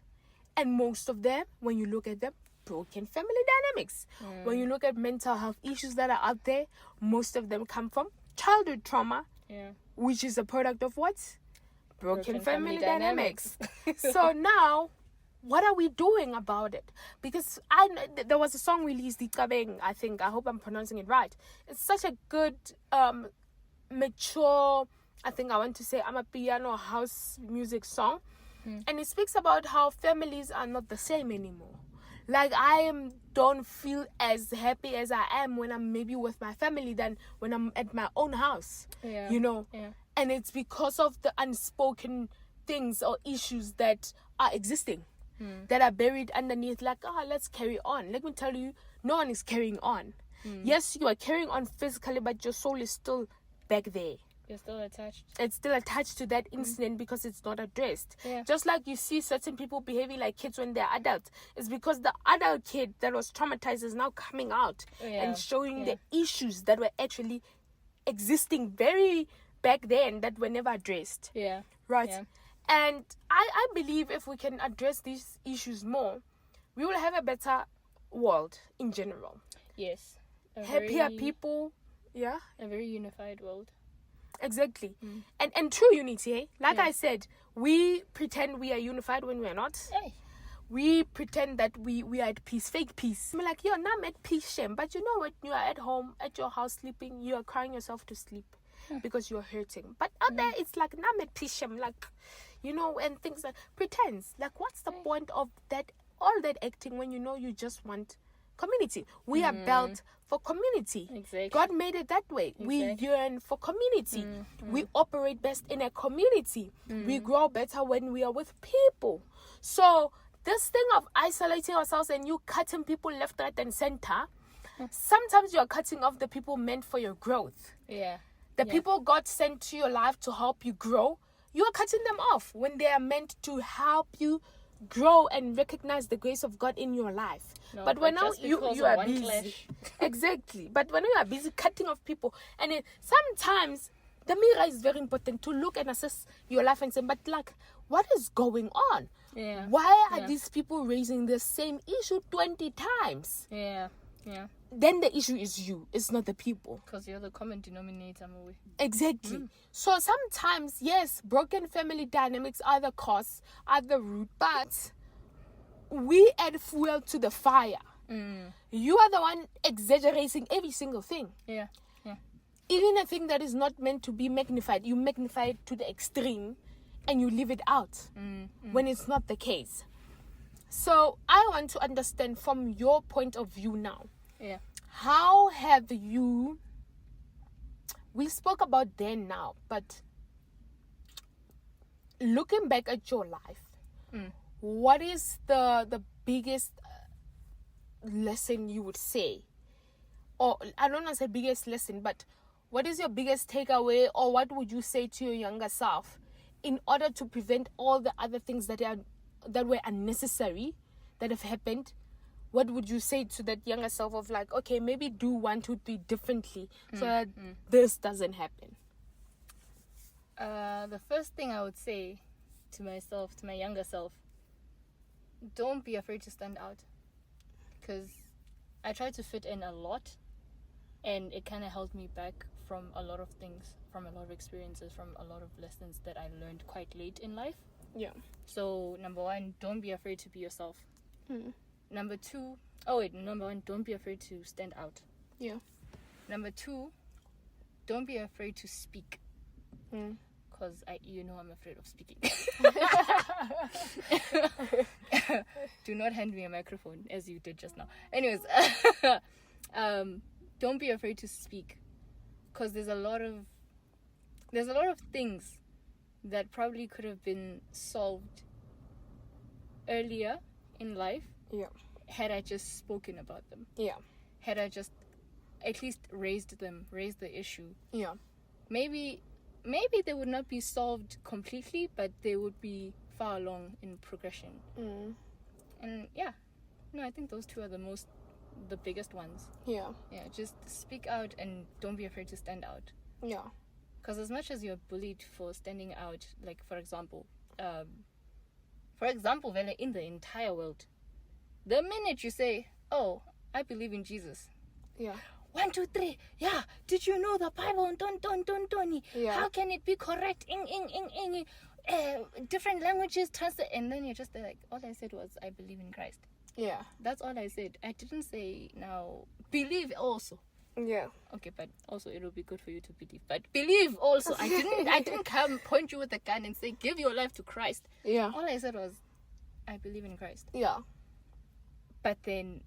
And most of them, when you look at them, broken family dynamics. When you look at mental health issues that are out there, most of them come from childhood trauma, which is a product of what? Broken family dynamics. So now, what are we doing about it? Because there was a song released, Ikabeng, I hope I'm pronouncing it right. It's such a good, mature, I want to say, I'm a piano house music song. And it speaks about how families are not the same anymore. Like, don't feel as happy as I am when I'm maybe with my family than when I'm at my own house. You know? And it's because of the unspoken things or issues that are existing, that are buried underneath, like, let's carry on. Let me tell you, no one is carrying on. Yes, you are carrying on physically, but your soul is still back there. You're still attached. It's still attached to that incident because it's not addressed. Just like you see certain people behaving like kids when they're adults. It's because the adult kid that was traumatized is now coming out and showing the issues that were actually existing very back then that were never addressed. Right? And I believe if we can address these issues more, we will have a better world in general. Yes. Happier people. Yeah. A very unified world. Exactly. And true unity, eh? Like I said, we pretend we are unified when we are not. we pretend that we are at peace, fake peace. I'm like, you're not at peace, Shem. But you know what? You are at home, at your house, sleeping. You are crying yourself to sleep because you're hurting. But out there, it's like, not at peace, Shem. Like, you know, and things like pretense. Like, what's the point of that? All that acting when you know you just want community. We are built for community. Exactly. God made it that way. Exactly. We yearn for community. We operate best in a community. We grow better when we are with people. So this thing of isolating ourselves and you cutting people left, right, and center, sometimes you are cutting off the people meant for your growth. Yeah. The people God sent to your life to help you grow, you are cutting them off when they are meant to help you grow and recognize the grace of God in your life. No, but when now you are busy, clash. exactly. But when you are busy cutting off people, and sometimes the mirror is very important to look and assess your life and say, but like, what is going on? Yeah. Why are these people raising the same issue 20 times? Yeah. Then the issue is you. It's not the people. Because you're the common denominator, Maui. Exactly. So sometimes, yes, broken family dynamics are the cause, are the root, but we add fuel to the fire. You are the one exaggerating every single thing. Yeah. Even a thing that is not meant to be magnified, you magnify it to the extreme and you leave it out when it's not the case. So I want to understand from your point of view now. Yeah. How have you... We spoke about then now, but looking back at your life, what is the biggest lesson you would say? Or I don't want to say biggest lesson, but what is your biggest takeaway, or what would you say to your younger self in order to prevent all the other things that were unnecessary that have happened? What would you say to that younger self of like, okay, maybe do 1, 2, 3 differently so that this doesn't happen? The first thing I would say to myself, to my younger self, don't be afraid to stand out. Because I tried to fit in a lot, and it kind of held me back from a lot of things, from a lot of experiences, from a lot of lessons that I learned quite late in life. Yeah. So, number 1, don't be afraid to be yourself. Number 2, number 1, don't be afraid to stand out. Yeah. Number 2, don't be afraid to speak. Because I'm afraid of speaking. Do not hand me a microphone as you did just now. Anyways, don't be afraid to speak, because there's a lot of things that probably could have been solved earlier in life. Yeah. Had I just spoken about them. Yeah. Had I just at least raised the issue. Yeah. Maybe they would not be solved completely, but they would be far along in progression. And I think those two are the biggest ones. Yeah, just speak out and don't be afraid to stand out. Yeah. Because as much as you're bullied for standing out, like for example, Vele, in the entire world, the minute you say, "Oh, I believe in Jesus," 1, 2, 3. Yeah. Did you know the Bible? Don't. Yeah. How can it be correct? Different languages translate, and then you're just like, all I said was, I believe in Christ. Yeah. That's all I said. I didn't say now believe also. Yeah. Okay, but also it will be good for you to believe. But believe also. I didn't come point you with a gun and say give your life to Christ. Yeah. All I said was, I believe in Christ. Yeah. But then,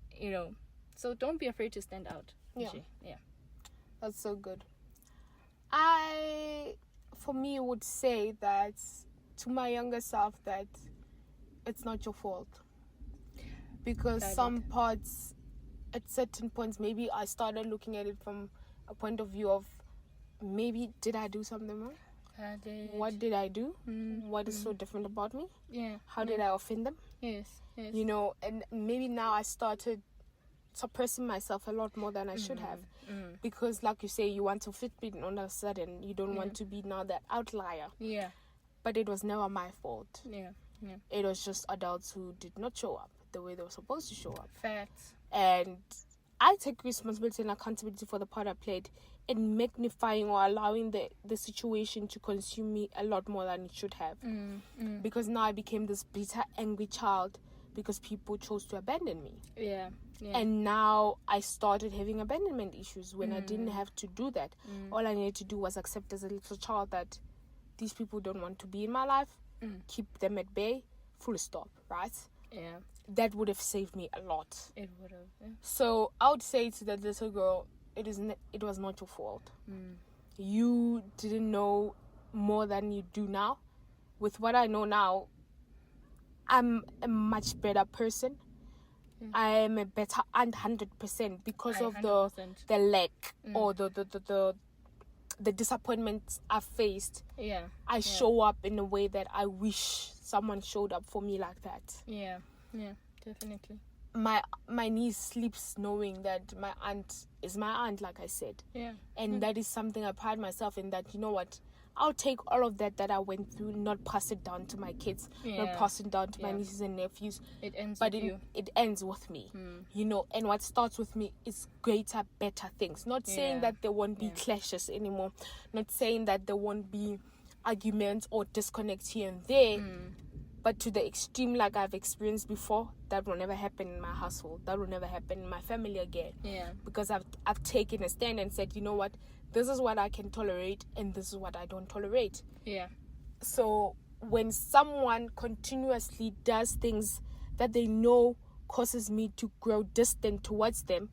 so don't be afraid to stand out. Yeah. Yeah. That's so good. For me, would say that to my younger self that it's not your fault. Because some parts, at certain points, maybe I started looking at it from a point of view of maybe did I do something wrong? What did I do? What is so different about me? Yeah. How did I offend them? Yes. And maybe now I started suppressing myself a lot more than I should have. Because like you say, you want to fit in on a sudden. You don't want to be now that outlier. Yeah. But it was never my fault. Yeah. It was just adults who did not show up the way they were supposed to show up. Facts. And I take responsibility and accountability for the part I played in magnifying or allowing the situation to consume me a lot more than it should have. Because now I became this bitter, angry child because people chose to abandon me. Yeah. And now I started having abandonment issues when I didn't have to do that. All I needed to do was accept as a little child that these people don't want to be in my life. Keep them at bay. Full stop. Right? Yeah. That would have saved me a lot. It would have. Yeah. So I would say to that little girl, it was not your fault. You didn't know more than you do now. With what I know now, I'm a much better person. I am a better aunt 100% because of 100%. the lack or the disappointments I faced. Yeah. I show up in a way that I wish someone showed up for me like that. Yeah. Yeah. Definitely. My niece sleeps knowing that my aunt is my aunt, like I said. Yeah. And that is something I pride myself in, that, you know what, I'll take all of that I went through, not pass it down to my kids, not pass it down to my nieces and nephews. It ends but with you. It ends with me. You know, and what starts with me is greater, better things. Not saying that there won't be clashes anymore. Not saying that there won't be arguments or disconnects here and there. But to the extreme, like I've experienced before, that will never happen in my household. That will never happen in my family again. Yeah. Because I've taken a stand and said, you know what, this is what I can tolerate and this is what I don't tolerate. Yeah. So when someone continuously does things that they know causes me to grow distant towards them,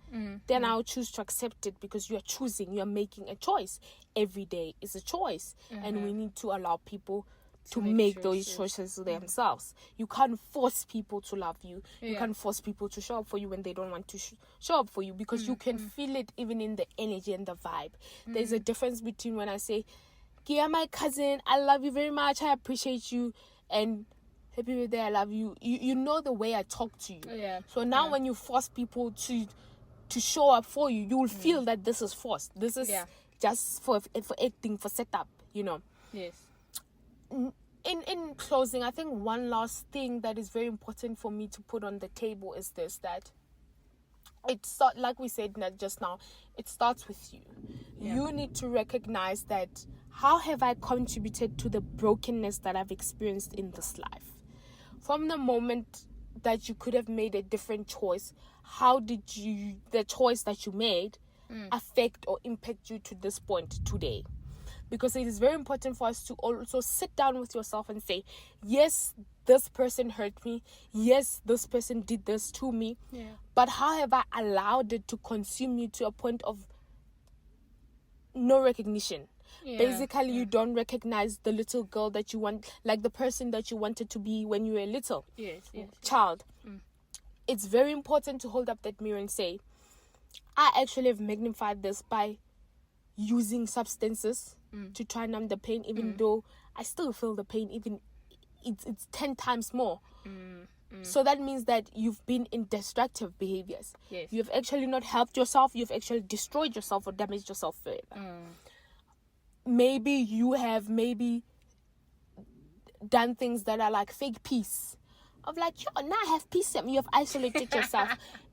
then I'll choose to accept it, because you're making a choice. Every day is a choice. And we need to allow people to make those choices themselves. You can't force people to love you. You can't force people to show up for you when they don't want to show up for you, because you can feel it even in the energy and the vibe. There's a difference between when I say, Gia, my cousin, I love you very much, I appreciate you, and happy birthday, I love you. You know the way I talk to you. So now when you force people to show up for you, you will feel that this is forced. This is just for acting, for setup, you know. Yes. In closing, I think one last thing that is very important for me to put on the table is this, that like we said just now, it starts with you. You need to recognize that, how have I contributed to the brokenness that I've experienced in this life? From the moment that you could have made a different choice, how did the choice that you made affect or impact you to this point today? Because it is very important for us to also sit down with yourself and say, yes, this person hurt me. Yes, this person did this to me. But how have I allowed it to consume me to a point of no recognition? Basically, you don't recognize the little girl that you want, like the person that you wanted to be when you were little child. It's very important to hold up that mirror and say, I actually have magnified this by using substances to try and numb the pain, even though I still feel the pain, even it's 10 times more. So that means that you've been in destructive behaviors. You've actually not helped yourself, you've actually destroyed yourself or damaged yourself further. Maybe you have done things that are like fake peace, of like, now I have peace, you have isolated yourself,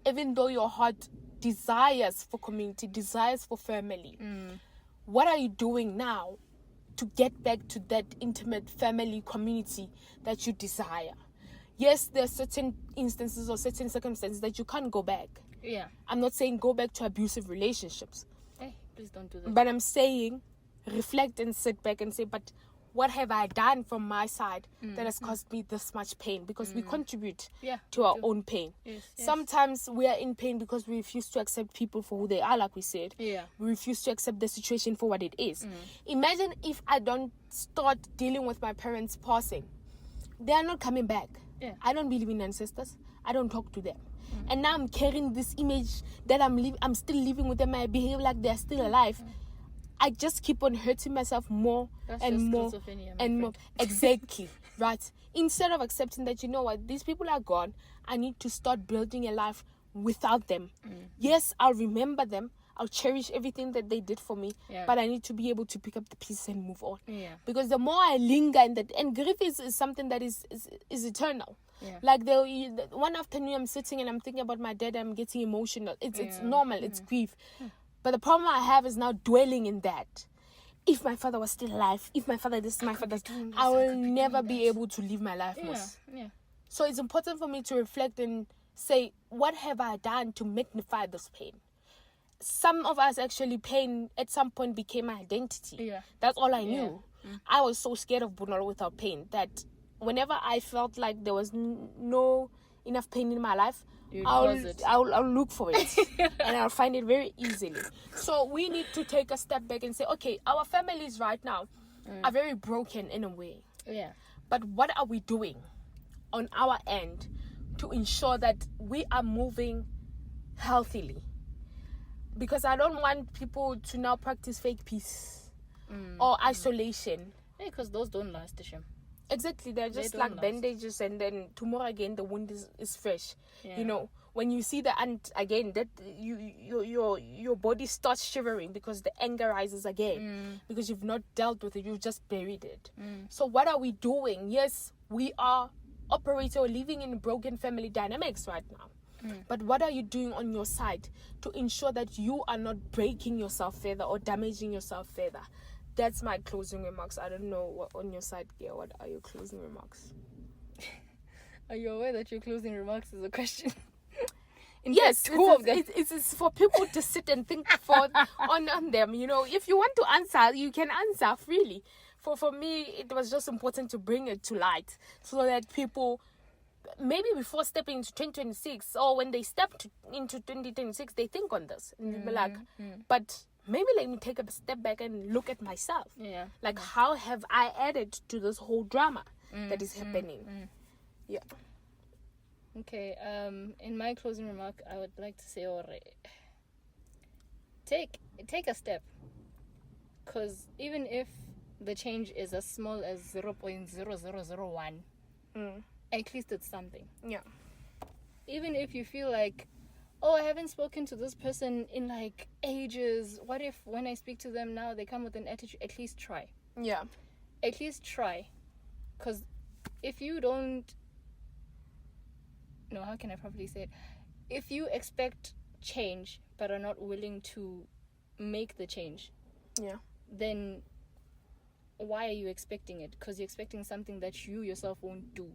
even though your heart desires for community, desires for family. What are you doing now to get back to that intimate family community that you desire? Yes, there are certain instances or certain circumstances that you can't go back. I'm not saying go back to abusive relationships. Hey, please don't do that. But I'm saying reflect and sit back and say, but what have I done from my side that has caused me this much pain? Because we contribute to our own pain. Sometimes we are in pain because we refuse to accept people for who they are, like we said. We refuse to accept the situation for what it is. Imagine if I don't start dealing with my parents passing. They are not coming back. I don't believe in ancestors. I don't talk to them. And now I'm carrying this image that I'm still living with them. I behave like they're still alive. I just keep on hurting myself more and more and more. Exactly, right? Instead of accepting that, you know what, these people are gone, I need to start building a life without them. Yes, I'll remember them. I'll cherish everything that they did for me, but I need to be able to pick up the pieces and move on. Because the more I linger in that, and grief is something that is eternal. Like one afternoon I'm sitting and I'm thinking about my dad, I'm getting emotional. It's normal, it's grief. But the problem I have is now dwelling in that. If my father was still alive, if my father this, my father, I will never be able to live my life. So it's important for me to reflect and say, what have I done to magnify this pain? Some of us actually, pain at some point became my identity. Yeah. That's all I knew. I was so scared of Bunalo without pain that whenever I felt like there was no enough pain in my life, I'll look for it and I'll find it very easily. So we need to take a step back and say, okay, our families right now are very broken in a way. Yeah. But what are we doing on our end to ensure that we are moving healthily? Because I don't want people to now practice fake peace or isolation. Yeah, because those don't last, Isham. Exactly, they're just like bandages, and then tomorrow again the wound is fresh. Yeah. You know, when you see the ant again, that your body starts shivering because the anger rises again because you've not dealt with it, you've just buried it. So what are we doing? Yes, we are operating or living in broken family dynamics right now. But what are you doing on your side to ensure that you are not breaking yourself further or damaging yourself further? That's my closing remarks. I don't know what on your side, Gail. What are your closing remarks? Are you aware that your closing remarks is a question? Yes, two of them. It's for people to sit and think on them. You know, if you want to answer, you can answer freely. For me, it was just important to bring it to light so that people, maybe before stepping into 2026 or when they step into 2026, they think on this and they'll be like, but maybe let me take a step back and look at myself. Yeah. Like, how have I added to this whole drama that is happening? Yeah. Okay. In my closing remark, I would like to say, take a step, because even if the change is as small as 0.0001, at least it's something. Yeah. Even if you feel like, oh, I haven't spoken to this person in like ages. What if when I speak to them now, they come with an attitude? At least try. Yeah. At least try. Because if you don't... No, how can I properly say it? If you expect change but are not willing to make the change, then why are you expecting it? Because you're expecting something that you yourself won't do.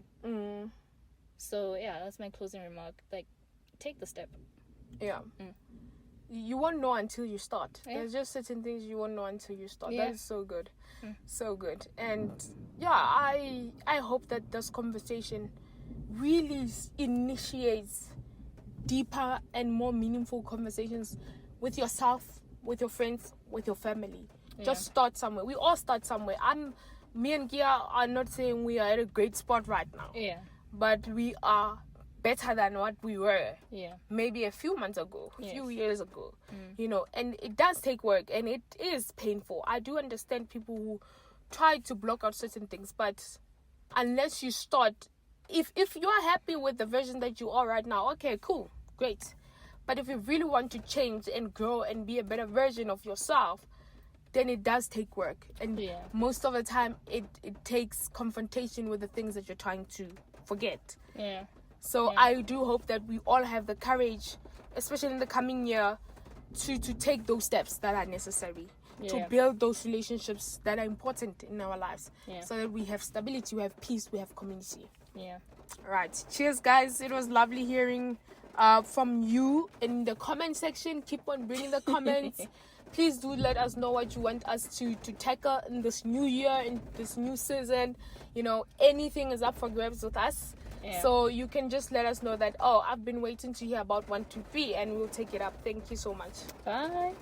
So yeah, that's my closing remark. Like, take the step. Yeah. You won't know until you start. There's just certain things you won't know until you start. That is so good. So good. And yeah, I hope that this conversation really initiates deeper and more meaningful conversations with yourself, with your friends, with your family. Just start somewhere. We all start somewhere. Me and Gia are not saying we are at a great spot right now. Yeah. But we are better than what we were. Yeah. Maybe a few months ago, a few years ago. You know, and it does take work and it is painful. I do understand people who try to block out certain things, but unless you start, if you are happy with the version that you are right now, okay, cool, great. But if you really want to change and grow and be a better version of yourself, then it does take work. And most of the time, it takes confrontation with the things that you're trying to forget. Yeah. So I do hope that we all have the courage, especially in the coming year, to take those steps that are necessary. To build those relationships that are important in our lives. So that we have stability, we have peace, we have community. Yeah. Right. Cheers, guys. It was lovely hearing from you in the comment section. Keep on bringing the comments. Please do let us know what you want us to tackle in this new year, in this new season. You know, anything is up for grabs with us. So you can just let us know that, oh, I've been waiting to hear about 1, 2, 3, and we'll take it up. Thank you so much. Bye.